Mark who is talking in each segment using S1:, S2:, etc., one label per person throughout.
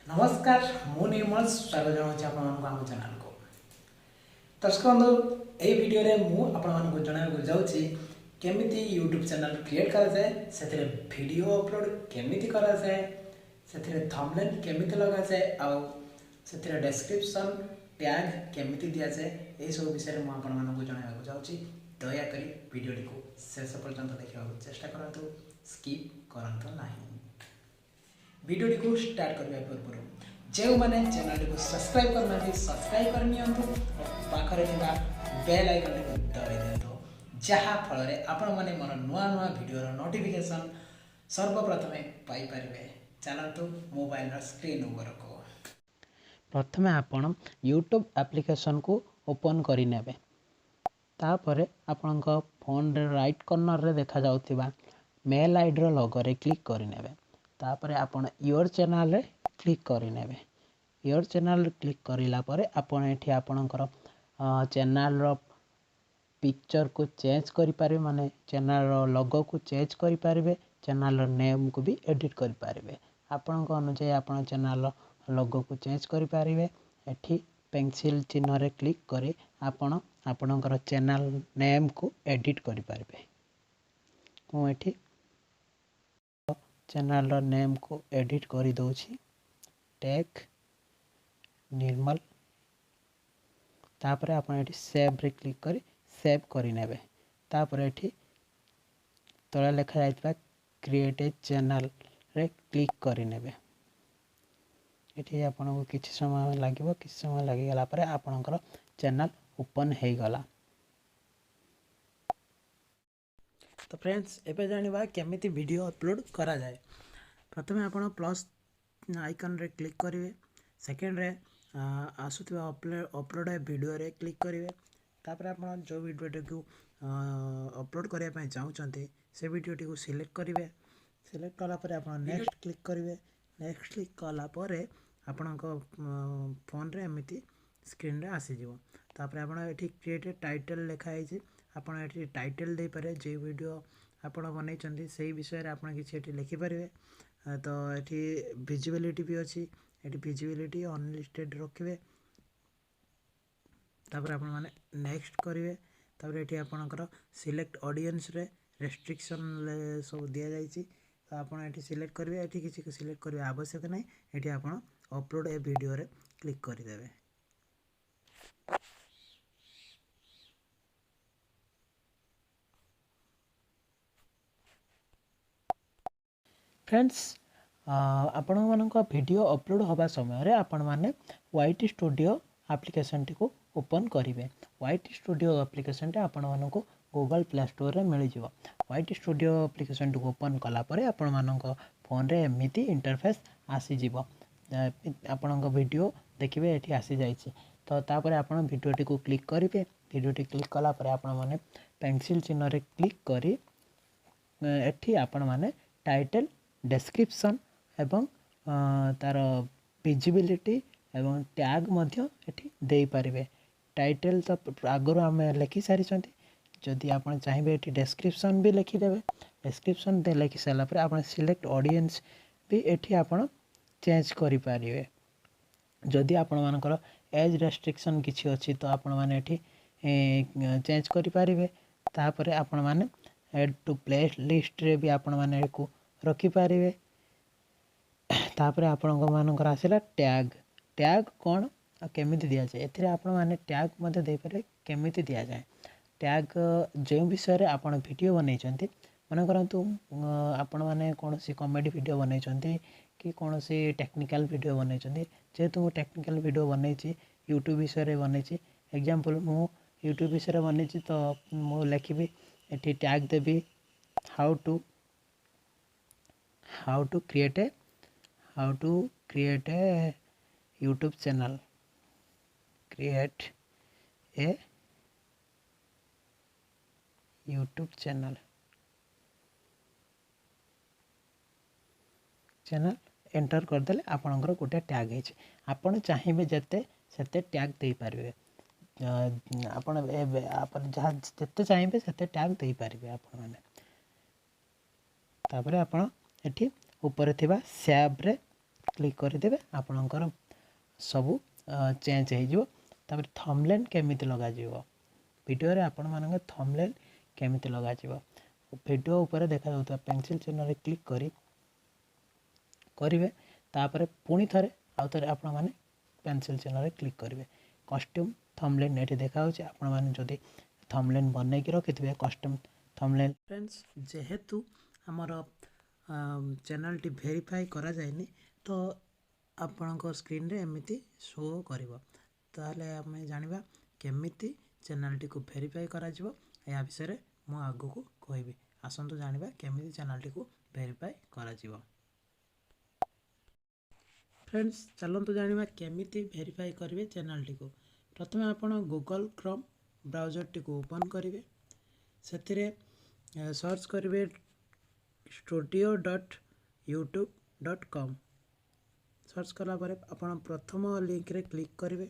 S1: नमस्कार मु निर्मल स्वागत जनाऊँ आम चैनल को दर्शक बंधु यही वीडियो रे मु आपको जनवाक जाऊँगी केमिति यूट्यूब चैनल क्रिएट करा जाए से वीडियो अपलोड केमिति करा जाए से थंबनेल केमिति लगा जाए आउ से डिस्क्रिप्शन टैग केमिति दिया जाए यही सब विषय में आपको जनवाक जाऊँगी दयाकोरी वीडियो को शेष पर्यंत देखा चेष्टा करूँ स्किप करूँ ना वीडियो को स्टार्ट करने पूर्व जो मैंने चैनल को सब्सक्राइब करना सब्सक्राइब कर पाखरे बेल आइकन को दबाई दिंतु जहाँ फल आपण मैंने मोर नुआ नुआ वीडियो नोटिफिकेशन सर्वप्रथमे पाइपर चलतु मोबाइल स्क्रीन ऊपर को प्रथमे आपण यूट्यूब एप्लिकेशन को ओपन करने तापर आपण फोन रे राइट कॉर्नर रे देखा जाउथिबा मेल आईडी रो लोगो रे क्लिक करने तापर आपण योर चैनल रे क्लिक करने योर चैनल रे क्लिक करिला परे आपण एठी आपणकर चैनल रो पिक्चर को चेंज करि पारे माने चैनल रो लोगो को चेंज करि पारे चैनल रो नेम को भी एडिट करि पारे आपण अनुसार आपण चैनल रो लोगो को चेंज करि पारे एठी पेंसिल चिन्ह रे क्लिक करी आपण आपणकर चैनल नेम को एडिट करि पारे मु एठी चैनल रो नेम को एडिट करि दउछि टेक निर्मल तापर आपण एठी सेव रे क्लिक करी सेव करि नेबे तापर एठी तळे लेखा जायतबा क्रिएट ए चैनल रे क्लिक करि नेबे एठी आपण को किछ समय लागिवो किछ समय लागि गला परे आपणकर चैनल ओपन हे गला। तो फ्रेंड्स एबे जानिबा केमिति वीडियो अपलोड करा जाए प्रथमे आपण प्लस आइकन रे क्लिक करिवे सेकेंड रे आसुथिबा अपलोड वीडियो रे क्लिक करिवे तापर आपण जो वीडियो को अपलोड करिया पय चाहउचंती से वीडियो को सिलेक्ट करिवे सिलेक्ट कला परे आपण नेक्स्ट क्लिक करिवे नेक्स्ट क्लिक कला परे आपण को फोन रे एमिति स्क्रीन रे आसी जिवो तापर आपण एठी क्रिएट टाइटल लिखा है जे आपण एठी टाइटल दे पारे जे वीडियो आपण बनै चंदी सेही विषय रे आपण किछि एठी लिखि परिवे तो एठी विजिबिलिटी भी अछि एठी विजिबिलिटी अनलिस्टेड रखिवे तापर आपण माने नेक्स्ट करिवे तापर एठी आपणकर सिलेक्ट ऑडियंस रे रेस्ट्रिक्शन सब दिया जायछि तो आपण एठी सिलेक्ट करिवे एठी किछि सिलेक्ट करिवे आवश्यक नै एठी आपण अपलोड ए वीडियो रे क्लिक करि देबे। फ्रेंड्स आपण मानक वीडियो अपलोड होबा समय रे आपण माने वाईटी स्टूडियो एप्लिकेशन टी को ओपन करिवे वाईटी स्टूडियो एप्लिकेशन टी आपण मानक गूगल प्ले स्टोर रे मिल जिवो वाईटी स्टूडियो एप्लिकेशन टी को ओपन कला परे आपण मानक फोन रे एमिति इंटरफेस आसी जिवो आपण वीडियो देखिबे एठी आसी जाईछि तो तापर आपण वीडियो टी को क्लिक करिवे वीडियो टी क्लिक कला परे आपण माने पेंसिल चिन्ह रे क्लिक करी एठी आपण माने टाइटल डिस्क्रिप्शन एवं तार विजिबिलिटी एवं टैग मध्य एठी देई पारिबे टाइटल तो आगरो हम लिखि सारी छथि जदि आपण चाहिबे एठी डिस्क्रिप्शन भी लिखि देबे डिस्क्रिप्शन दे लिखि साला पर आपण सिलेक्ट ऑडियंस भी एठी आपण चेंज करि पारिबे जदि आपण मानकर एज रेस्ट्रिक्शन किछि अछि तो आपण माने एठी चेंज करि पारिबे तापर आपण माने ऐड टू प्ले लिस्ट रे भी आपण माने को रखि पारिबे तापर आपण मानकर आसिला टैग टैग कोन केमिति दिया जाय एथिरे आपण माने टैग मध्ये दे पारे केमिति दिया जाय टैग जे विषय रे आपण वीडियो बनै छथि मन करंतु आपण माने कोनोसी कॉमेडी वीडियो बनै छथि कि कोनोसी टेक्निकल वीडियो बनै छथि जेतु टेक्निकल वीडियो बनै छी यूट्यूब विषय रे बनै छी एग्जांपल मु यूट्यूब विषय रे बनै छी तो मु लिखिबी एठी टैग देबी how to create a YouTube channel create a YouTube channel enter कर देले आपनकर गोटे टैग है आपण चाहिबे जते सेते टैग दे पारबे आपण आपण जहाँ जते चाहिबे सेते टैग दे पारबे आपण माने तापर आपण एठी ऊपर थिबा सेव रे क्लिक करदेवे आपणकर सबू चेंज हो थंबनेल केमिति लगाजिवो वीडियो रे आपण मानक थंबनेल केमिति लगाजिवो वीडियो ऊपर देखा जाउता पेंसिल चिन्ह रे क्लिक करिवे तापर पुणी थरे आउ थरे आपण माने पेंसिल चिन्ह रे क्लिक करिवे कस्ट्यूम थंबनेल नेठी देखा होछि आपण माने जदी थंबनेल बनै कि रखिथिबे कस्ट्यूम थंबनेल फ्रेंड्स जेहेतु हमर चैनल टी वेरीफाई करा जायनी तो आपणक स्क्रीन रे एमिति शो करिवो ताले हमें जानिबा केमिति चैनल टी को वेरीफाई करा जिवो या विषय रे मु आगु को कहबी आसंतु जानिबा केमिति चैनल टी को वेरीफाई करा जिवो फ्रेंड्स चलंतु जानिबा केमिति वेरीफाई करिवे चैनल टी को प्रथमे आपण गूगल क्रोम ब्राउजर टी को ओपन करिवे सेतिरे सर्च करिवे studio.youtube.com सर्च कला परे आपण प्रथम लिंक रे क्लिक करिवे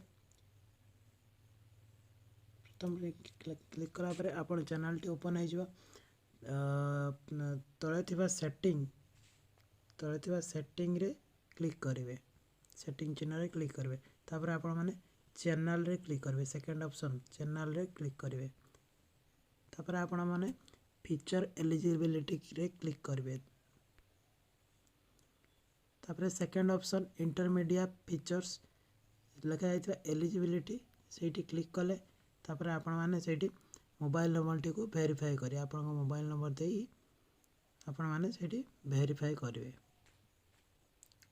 S1: प्रथम लिंक क्लिक कला परे आपण चैनल टी ओपन हो जिवो तळे थिबा सेटिंग रे क्लिक करिवे सेटिंग चिन्ह रे क्लिक करिवे तापर आपण माने चैनल रे क्लिक करिवे सेकंड ऑप्शन चैनल रे क्लिक करिवे तापर आपण माने फीचर एलिजिबिलिटी रे क्लिक करिवे तापर सेकंड ऑप्शन इंटरमीडिएट फीचर्स लिखा जाइथिबा एलिजिबिलिटी सेठी क्लिक कले तापर आपण माने सेठी मोबाइल नंबर टी को वेरीफाई करी आपण मोबाइल नंबर देई आपण माने सेठी वेरीफाई करिवे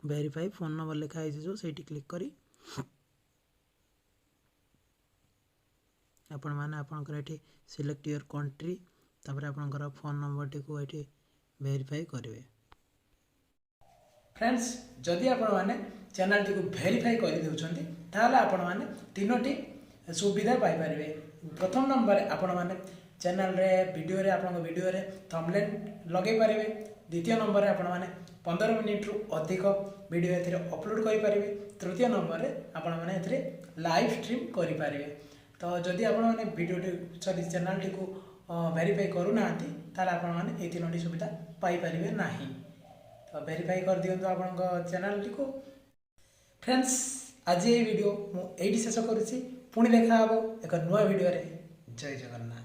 S1: वेरीफाई फोन नंबर लिखा है जो सेठी क्लिक करी आपण माने आपनकर एठी सिलेक्ट योर कंट्री तापर आपनकर फोन नंबर टी को एठी वेरीफाई करिवे फ्रेंड्स जदि आपण माने चैनल टी को वेरीफाई कर देउछंती ताले आपण माने तीनोटी सुविधा पाई परिवे प्रथम नंबर आपण माने चैनल रे वीडियो रे आपण वीडियो रे थंबनेल लगे परिवे द्वितीय नंबर रे आपण माने 15 मिनिट रु अधिक वीडियो एथिरे अपलोड करि परिवे तृतीय नंबर रे आपण माने एथिरे लाइव स्ट्रीम करि परिवे तो जदि आपण माने वीडियो सॉरी चैनल टी को वेरीफाई करू नांती ताले आपण माने ए तीनोटी सुविधा पाई परिवे नाही तो वेरीफाई कर दियंतु आपण चैनल टी को फ्रेंड्स आज ये वीडियो मु एडी शेष करूची पुणी देखा हबो एक नया वीडियो रे जय जगन्नाथ।